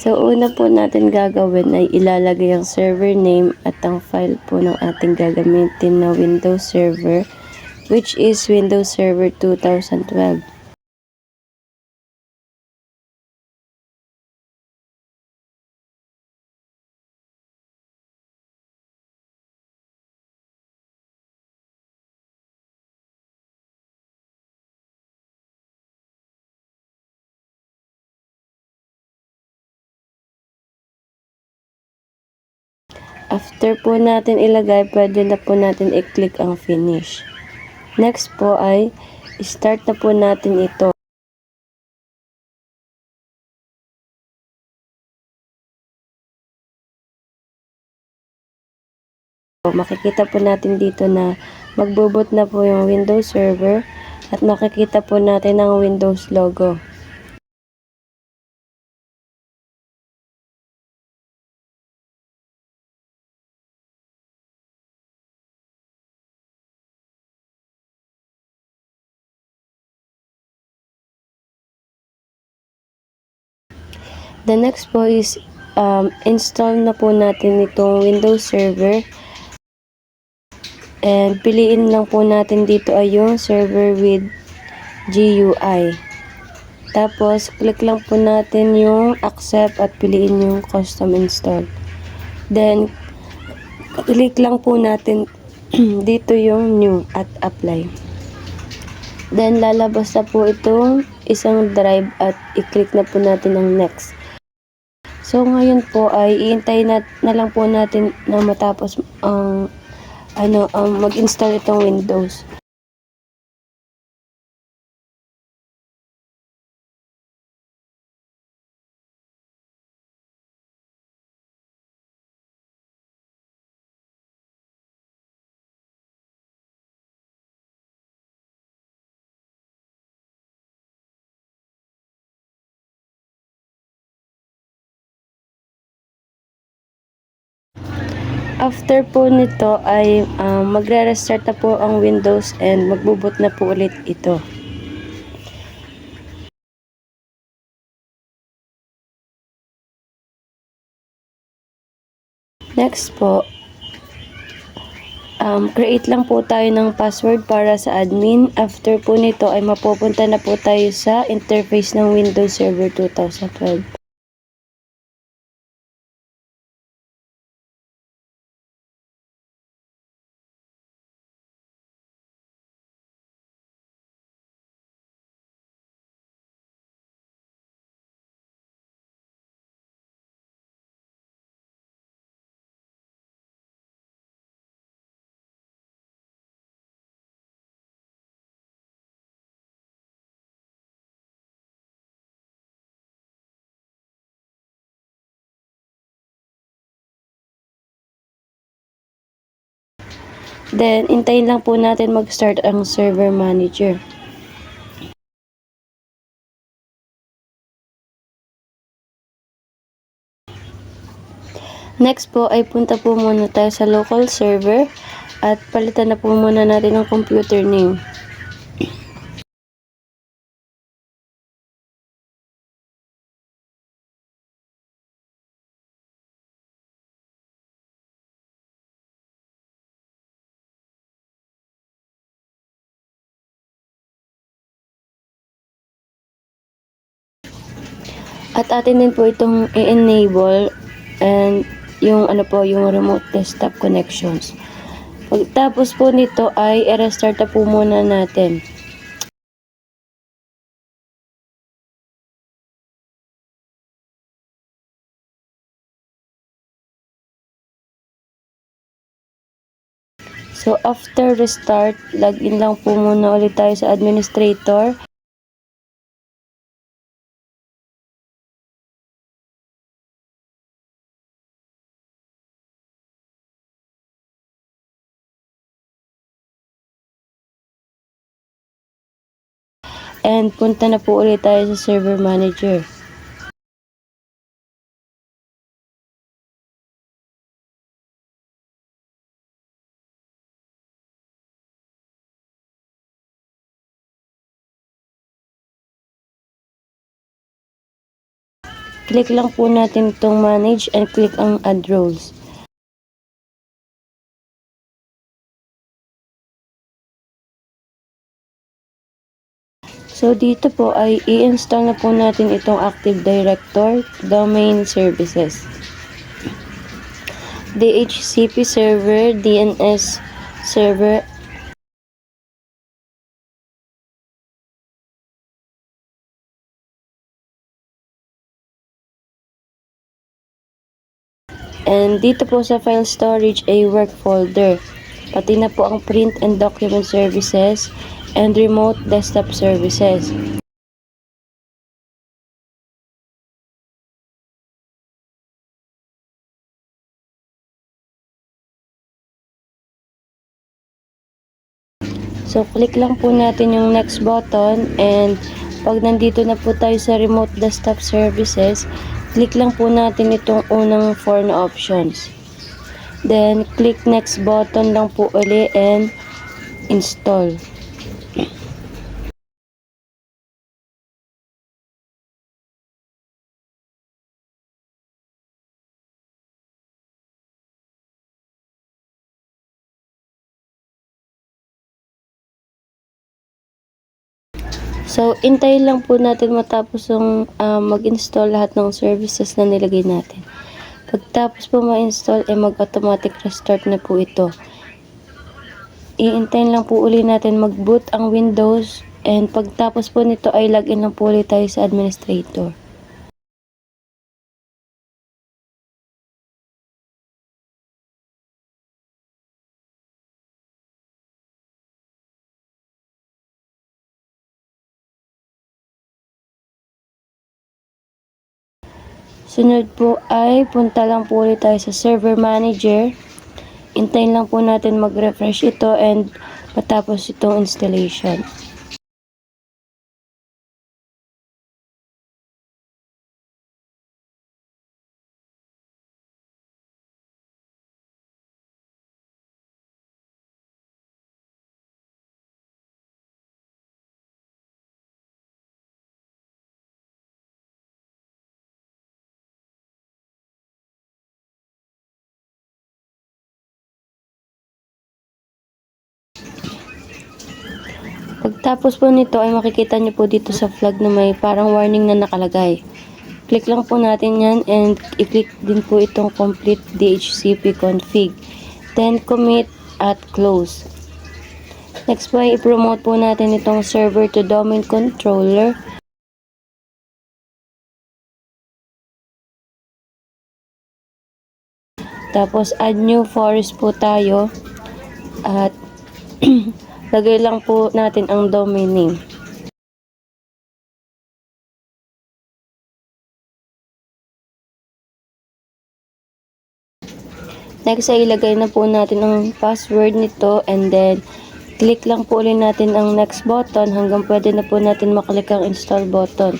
So, una po natin gagawin ay ilalagay ang server name at ang file po ng ating gagamitin na Windows Server, which is Windows Server 2012. After po natin ilagay, pwede na po natin i-click ang finish. Next po ay start na po natin ito. Makikita po natin dito na magbo-boot na po yung Windows Server at makikita po natin ang Windows logo. The next po is install na po natin itong Windows Server. And piliin lang po natin dito ay yung server with GUI. Tapos, click lang po natin yung accept at piliin yung custom install. Then, click lang po natin dito yung new at apply. Then, lalabas na po itong isang drive at i-click na po natin ang next. So, ngayon po ay iintay na lang po natin na matapos ang mag-install itong Windows. After po nito ay magre-restart na po ang Windows and magbo-boot na po ulit ito. Next po, create lang po tayo ng password para sa admin. After po nito ay mapupunta na po tayo sa interface ng Windows Server 2012. Then, intayin lang po natin mag-start ang server manager. Next po ay punta po muna tayo sa local server at palitan na po muna natin ang computer name. At atin din po itong i-enable and yung yung remote desktop connections. Pagtapos po nito ay i-restart na po muna natin. So after restart, login lang po muna ulit tayo sa administrator. And punta na po ulit tayo sa server manager. click lang po natin itong manage and click ang add roles. So, dito po ay i-install na po natin itong Active Directory Domain Services. DHCP server, DNS server, and dito po sa file storage ay work folder. Pati na po ang print and document services and remote desktop services. So, click lang po natin yung next button, and pag nandito na po tayo sa remote desktop services, click lang po natin itong unang 4 na options. Then, click next button lang po uli and install. So, intayin lang po natin matapos yung mag-install lahat ng services na nilagay natin. Pagtapos po ma-install, mag-automatic restart na po ito. Iintayin lang po uli natin mag-boot ang Windows, and pagtapos po nito ay login lang po ulit tayo sa administrator. Sunod po ay punta lang po ulit tayo sa server manager. Intayin lang po natin mag-refresh ito and matapos itong installation. Pagtapos po nito ay makikita nyo po dito sa flag na may parang warning na nakalagay. Click lang po natin yan and i-click din po itong complete DHCP config. Then commit at close. Next po ay i-promote po natin itong server to domain controller. Tapos add new forest po tayo at lagay lang po natin ang domain name. Next ay ilagay na po natin ang password nito, and then click lang po ulit natin ang next button hanggang pwede na po natin maklik ang install button.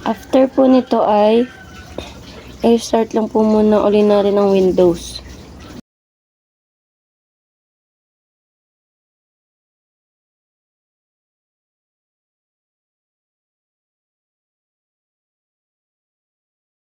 After po nito ay i-start lang po muna uli natin ang Windows.